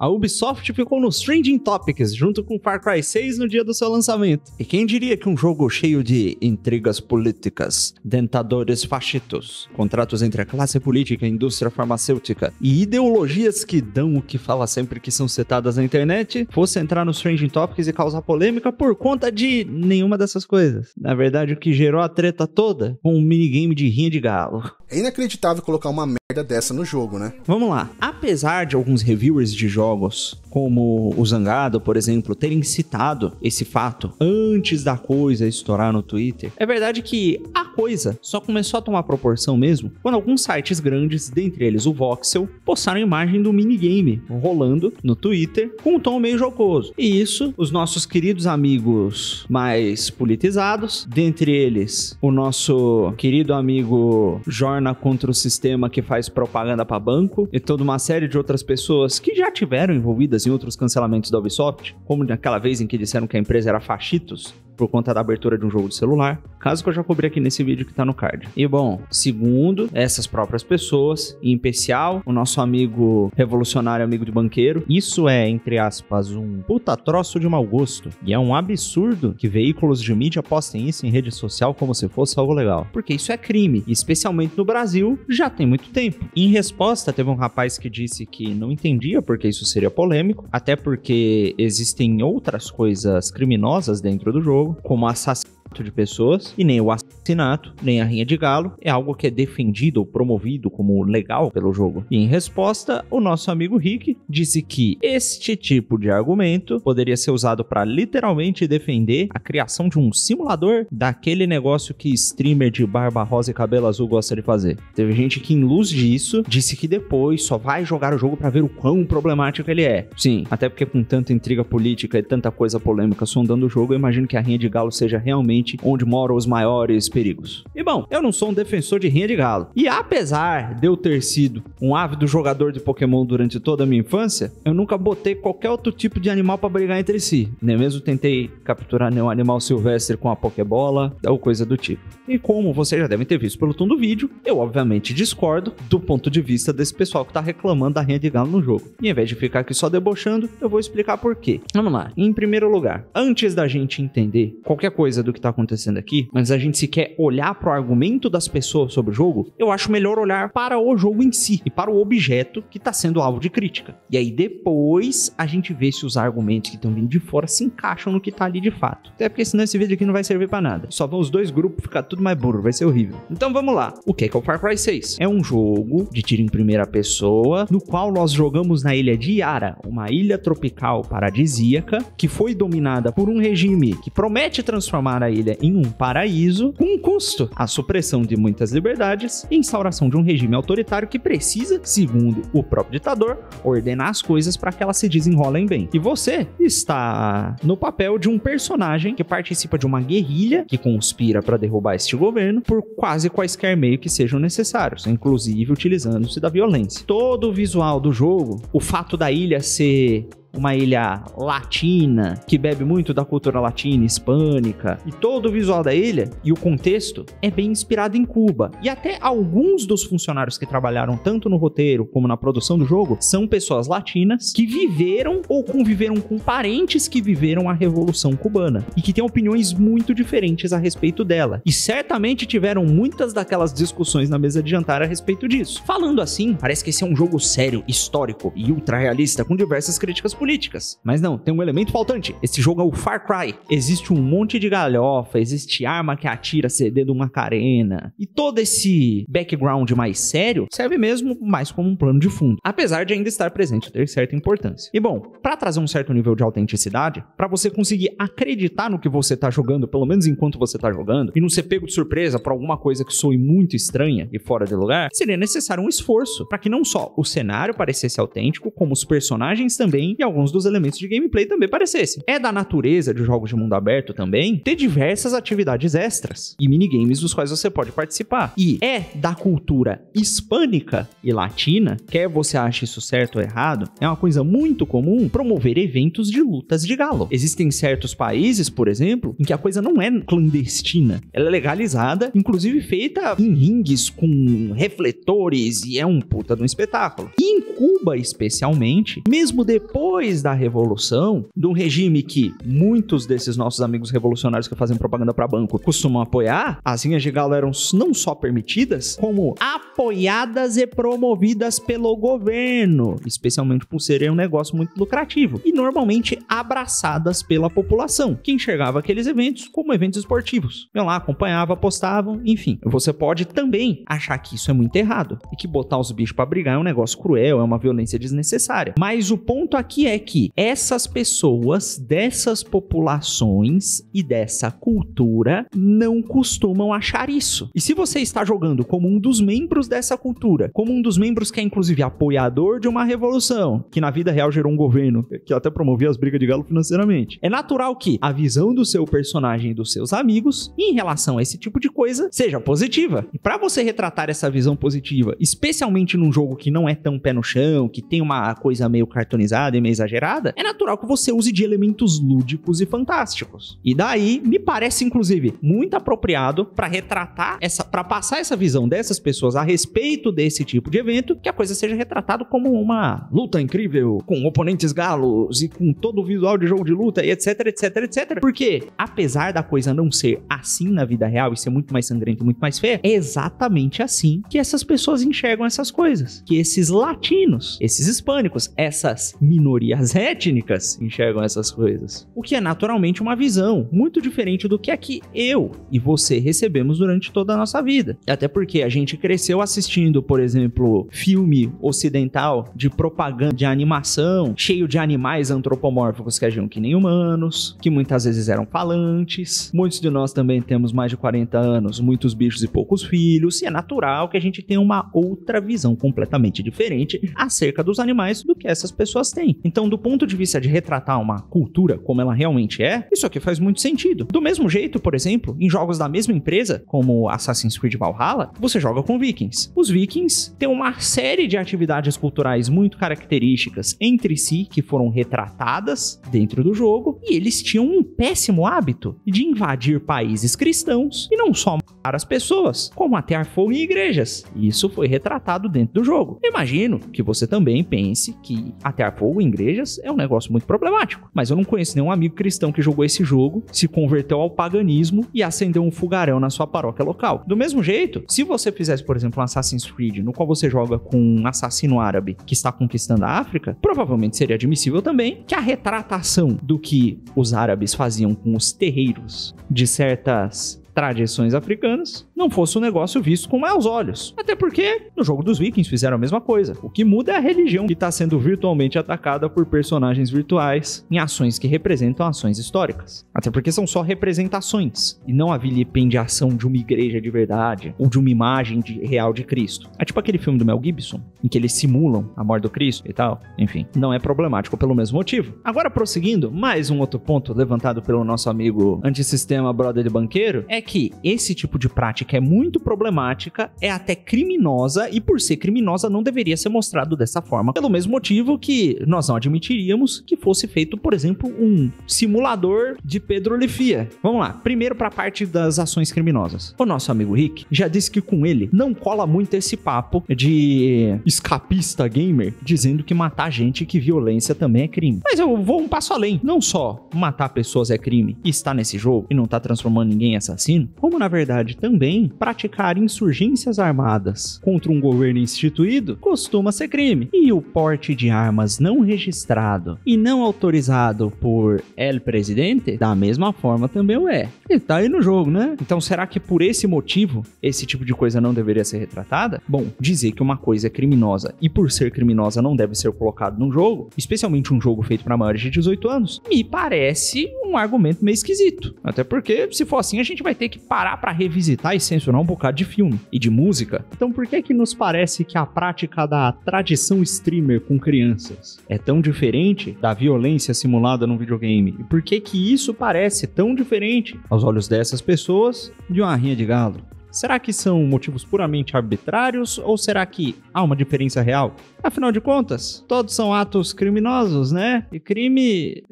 a Ubisoft ficou nos Trending Topics junto com Far Cry 6 no dia do seu lançamento. E quem diria que um jogo cheio de intrigas políticas, dentadores fascistas, contratos entre a classe política e a indústria farmacêutica e ideologias que dão o que fala sempre que são citadas na internet, fosse entrar nos Trending Topics e causar polêmica por conta de nenhuma dessas coisas. Na verdade, o que gerou a treta toda foi um minigame de rinha de galo. É inacreditável colocar uma merda dessa no jogo, né? Vamos lá. Apesar de alguns reviewers de jogos, como o Zangado, por exemplo, terem citado esse fato antes da coisa estourar no Twitter, é verdade que a coisa só começou a tomar proporção mesmo quando alguns sites grandes, dentre eles o Voxel, postaram a imagem do minigame rolando no Twitter com um tom meio jocoso. E isso, os nossos queridos amigos mais politizados, dentre eles o nosso querido amigo Jorna contra o sistema que faz propaganda para banco e toda uma série de outras pessoas que já tiveram envolvidas em outros cancelamentos da Ubisoft, como naquela vez em que disseram que a empresa era fascitos por conta da abertura de um jogo de celular, caso que eu já cobri aqui nesse vídeo que tá no card. E bom, segundo essas próprias pessoas, em especial o nosso amigo revolucionário, amigo de banqueiro, isso é, entre aspas, um puta troço de mau gosto, e é um absurdo que veículos de mídia postem isso em rede social como se fosse algo legal. Porque isso é crime, e especialmente no Brasil, já tem muito tempo. Em resposta, teve um rapaz que disse que não entendia porque isso seria polêmico, até porque existem outras coisas criminosas dentro do jogo, como assassinato de pessoas, e nem o assassinato, nem a rinha de galo é algo que é defendido ou promovido como legal pelo jogo. E em resposta, o nosso amigo Rick disse que este tipo de argumento poderia ser usado para literalmente defender a criação de um simulador daquele negócio que streamer de barba rosa e cabelo azul gosta de fazer. Teve gente que, em luz disso, disse que depois só vai jogar o jogo para ver o quão problemático ele é. Sim, até porque com tanta intriga política e tanta coisa polêmica sondando o jogo, eu imagino que a rinha de galo seja realmente onde moram os maiores perigos. E bom, eu não sou um defensor de rinha de galo. E apesar de eu ter sido um ávido jogador de Pokémon durante toda a minha infância, eu nunca botei qualquer outro tipo de animal pra brigar entre si. Nem mesmo tentei capturar nenhum animal silvestre com a Pokébola ou coisa do tipo. E como vocês já devem ter visto pelo tom do vídeo, eu obviamente discordo do ponto de vista desse pessoal que tá reclamando da rinha de galo no jogo. E ao invés de ficar aqui só debochando, eu vou explicar por quê. Vamos lá. Em primeiro lugar, antes da gente entender qualquer coisa do que tá acontecendo aqui, mas a gente se quer olhar para o argumento das pessoas sobre o jogo, eu acho melhor olhar para o jogo em si e para o objeto que está sendo alvo de crítica. E aí depois a gente vê se os argumentos que estão vindo de fora se encaixam no que está ali de fato. Até porque senão esse vídeo aqui não vai servir para nada. Só vão os dois grupos ficar tudo mais burro, vai ser horrível. Então vamos lá. O que é o Far Cry 6? É um jogo de tiro em primeira pessoa, no qual nós jogamos na ilha de Yara, uma ilha tropical paradisíaca que foi dominada por um regime que promete transformar a ilha em um paraíso, com um custo: a supressão de muitas liberdades e instauração de um regime autoritário que precisa, segundo o próprio ditador, ordenar as coisas para que elas se desenrolem bem. E você está no papel de um personagem que participa de uma guerrilha que conspira para derrubar este governo por quase quaisquer meios que sejam necessários, inclusive utilizando-se da violência. Todo o visual do jogo, o fato da ilha ser uma ilha latina, que bebe muito da cultura latina, hispânica, e todo o visual da ilha e o contexto é bem inspirado em Cuba. E até alguns dos funcionários que trabalharam tanto no roteiro como na produção do jogo são pessoas latinas que viveram ou conviveram com parentes que viveram a Revolução Cubana e que têm opiniões muito diferentes a respeito dela. E certamente tiveram muitas daquelas discussões na mesa de jantar a respeito disso. Falando assim, parece que esse é um jogo sério, histórico e ultra realista, com diversas críticas políticas. Mas não, tem um elemento faltante. Esse jogo é o Far Cry. Existe um monte de galhofa, existe arma que atira CD do Macarena. E todo esse background mais sério serve mesmo mais como um plano de fundo. Apesar de ainda estar presente e ter certa importância. E bom, para trazer um certo nível de autenticidade, para você conseguir acreditar no que você tá jogando, pelo menos enquanto você tá jogando, e não ser pego de surpresa por alguma coisa que soe muito estranha e fora de lugar, seria necessário um esforço para que não só o cenário parecesse autêntico, como os personagens também e alguns dos elementos de gameplay também parecessem. É da natureza de jogos de mundo aberto também ter diversas atividades extras e minigames dos quais você pode participar. E é da cultura hispânica e latina, quer você ache isso certo ou errado, é uma coisa muito comum promover eventos de lutas de galo. Existem certos países, por exemplo, em que a coisa não é clandestina. Ela é legalizada, inclusive feita em ringues com refletores e é um puta de um espetáculo. E em Cuba, especialmente, mesmo depois da Revolução, de um regime que muitos desses nossos amigos revolucionários que fazem propaganda para banco costumam apoiar, as rinhas de galo eram não só permitidas, como apoiadas e promovidas pelo governo, especialmente por serem um negócio muito lucrativo, e normalmente abraçadas pela população, que enxergava aqueles eventos como eventos esportivos. Iam lá, acompanhava, apostavam, enfim. Você pode também achar que isso é muito errado, e que botar os bichos pra brigar é um negócio cruel, é uma violência desnecessária. Mas o ponto aqui é que essas pessoas, dessas populações e dessa cultura não costumam achar isso. E se você está jogando como um dos membros dessa cultura, como um dos membros que é inclusive apoiador de uma revolução, que na vida real gerou um governo que até promovia as brigas de galo financeiramente, é natural que a visão do seu personagem e dos seus amigos em relação a esse tipo de coisa seja positiva. E para você retratar essa visão positiva, especialmente num jogo que não é tão pé no chão, que tem uma coisa meio cartoonizada e meio exagerada, é natural que você use de elementos lúdicos e fantásticos. E daí, me parece, inclusive, muito apropriado para retratar para passar essa visão dessas pessoas a respeito desse tipo de evento, que a coisa seja retratada como uma luta incrível, com oponentes galos e com todo o visual de jogo de luta e etc, etc, etc. Porque, apesar da coisa não ser assim na vida real e ser muito mais sangrenta e muito mais feia, é exatamente assim que essas pessoas enxergam essas coisas. Que esses latinos, esses hispânicos, essas minorias étnicas enxergam essas coisas. O que é naturalmente uma visão muito diferente do que a que eu e você recebemos durante toda a nossa vida. Até porque a gente cresceu assistindo, por exemplo, filme ocidental de propaganda, de animação, cheio de animais antropomórficos que agiam que nem humanos, que muitas vezes eram falantes. Muitos de nós também temos mais de 40 anos, muitos bichos e poucos filhos, e é natural que a gente tenha uma outra visão completamente diferente acerca dos animais do que essas pessoas têm. Então, do ponto de vista de retratar uma cultura como ela realmente é, isso aqui faz muito sentido. Do mesmo jeito, por exemplo, em jogos da mesma empresa, como Assassin's Creed Valhalla, você joga com vikings. Os vikings têm uma série de atividades culturais muito características entre si, que foram retratadas dentro do jogo, e eles tinham um péssimo hábito de invadir países cristãos, e não só matar as pessoas, como atear fogo em igrejas. Isso foi retratado dentro do jogo. Eu imagino que você também pense que atear fogo em igrejas é um negócio muito problemático, mas eu não conheço nenhum amigo cristão que jogou esse jogo, se converteu ao paganismo e acendeu um fogaréu na sua paróquia local. Do mesmo jeito, se você fizesse, por exemplo, um Assassin's Creed, no qual você joga com um assassino árabe que está conquistando a África, provavelmente seria admissível também que a retratação do que os árabes faziam com os terreiros de certas tradições africanas não fosse um negócio visto com maus olhos. Até porque no jogo dos vikings fizeram a mesma coisa. O que muda é a religião que está sendo virtualmente atacada por personagens virtuais em ações que representam ações históricas. Até porque são só representações e não a vilipendiação de uma igreja de verdade ou de uma imagem real de Cristo. É tipo aquele filme do Mel Gibson em que eles simulam a morte do Cristo e tal. Enfim, não é problemático pelo mesmo motivo. Agora, prosseguindo, mais um outro ponto levantado pelo nosso amigo antissistema brother de banqueiro é que esse tipo de prática é muito problemática, é até criminosa e por ser criminosa não deveria ser mostrado dessa forma, pelo mesmo motivo que nós não admitiríamos que fosse feito, por exemplo, um simulador de Pedro Lefia. Vamos lá, primeiro para a parte das ações criminosas. O nosso amigo Rick já disse que com ele não cola muito esse papo de escapista gamer dizendo que matar gente e que violência também é crime. Mas eu vou um passo além, não só matar pessoas é crime e está nesse jogo e não está transformando ninguém em assassino, como na verdade também praticar insurgências armadas contra um governo instituído costuma ser crime. E o porte de armas não registrado e não autorizado por El Presidente, da mesma forma também o é. Ele tá aí no jogo, né? Então será que por esse motivo esse tipo de coisa não deveria ser retratada? Bom, dizer que uma coisa é criminosa e por ser criminosa não deve ser colocado num jogo, especialmente um jogo feito para maiores de 18 anos, me parece um argumento meio esquisito. Até porque se for assim a gente vai ter ter que parar pra revisitar e censurar um bocado de filme e de música. Então por que nos parece que a prática da tradição streamer com crianças é tão diferente da violência simulada num videogame? E por que isso parece tão diferente aos olhos dessas pessoas de uma rinha de galo? Será que são motivos puramente arbitrários ou será que há uma diferença real? Afinal de contas, todos são atos criminosos, né? E crime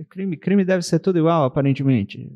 deve ser tudo igual, aparentemente.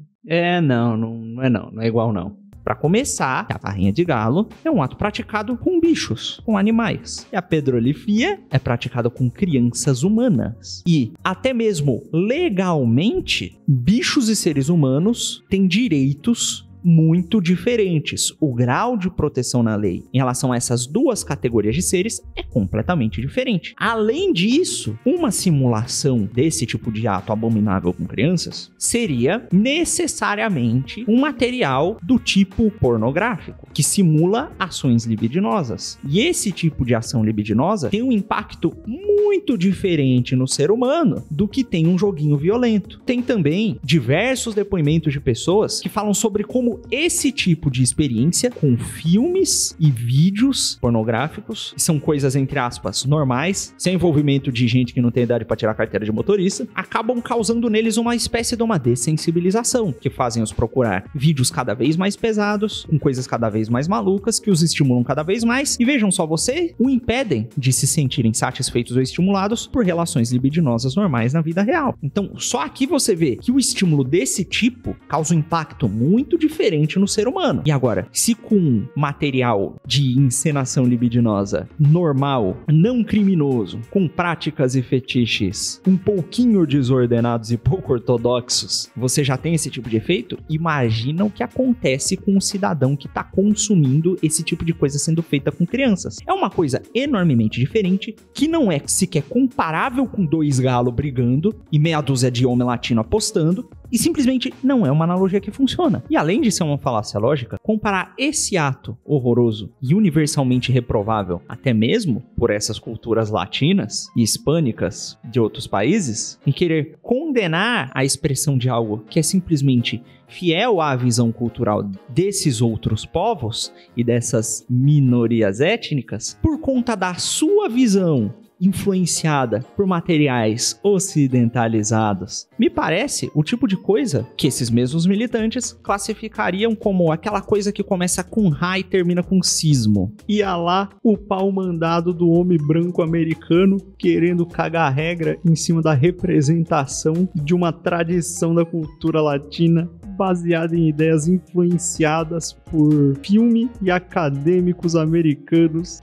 Não é igual não. Para começar, a rinha de galo é um ato praticado com bichos, com animais. E a pedrolifia é praticada com crianças humanas. E, até mesmo legalmente, bichos e seres humanos têm direitos muito diferentes. O grau de proteção na lei em relação a essas duas categorias de seres é completamente diferente. Além disso, uma simulação desse tipo de ato abominável com crianças seria necessariamente um material do tipo pornográfico, que simula ações libidinosas. E esse tipo de ação libidinosa tem um impacto muito diferente no ser humano do que tem um joguinho violento. Tem também diversos depoimentos de pessoas que falam sobre como esse tipo de experiência com filmes e vídeos pornográficos, que são coisas, entre aspas, normais, sem envolvimento de gente que não tem idade para tirar a carteira de motorista, acabam causando neles uma espécie de uma dessensibilização, que fazem os procurar vídeos cada vez mais pesados, com coisas cada vez mais malucas, que os estimulam cada vez mais, e vejam só, você o impedem de se sentirem satisfeitos ou estimulados por relações libidinosas normais na vida real. Então, só aqui você vê que o estímulo desse tipo causa um impacto muito diferente no ser humano. E agora, se com material de encenação libidinosa normal, não criminoso, com práticas e fetiches um pouquinho desordenados e pouco ortodoxos, você já tem esse tipo de efeito, imagina o que acontece com um cidadão que está consumindo esse tipo de coisa sendo feita com crianças. É uma coisa enormemente diferente, que não é sequer comparável com dois galos brigando e meia dúzia de homem latino apostando, e simplesmente não é uma analogia que funciona. E além de ser uma falácia lógica, comparar esse ato horroroso e universalmente reprovável, até mesmo por essas culturas latinas e hispânicas de outros países, e querer condenar a expressão de algo que é simplesmente fiel à visão cultural desses outros povos e dessas minorias étnicas, por conta da sua visão influenciada por materiais ocidentalizados, me parece o tipo de coisa que esses mesmos militantes classificariam como aquela coisa que começa com Ra e termina com sismo. E lá o pau mandado do homem branco americano querendo cagar regra em cima da representação de uma tradição da cultura latina baseada em ideias influenciadas por filme e acadêmicos americanos.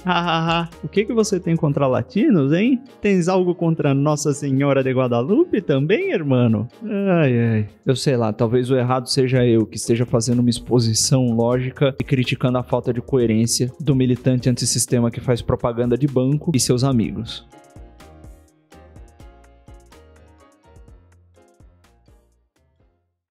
O que você tem contra latinos, hein? Tens algo contra Nossa Senhora de Guadalupe também, irmão? Ai. Eu sei lá, talvez o errado seja eu, que esteja fazendo uma exposição lógica e criticando a falta de coerência do militante antissistema que faz propaganda de banco e seus amigos.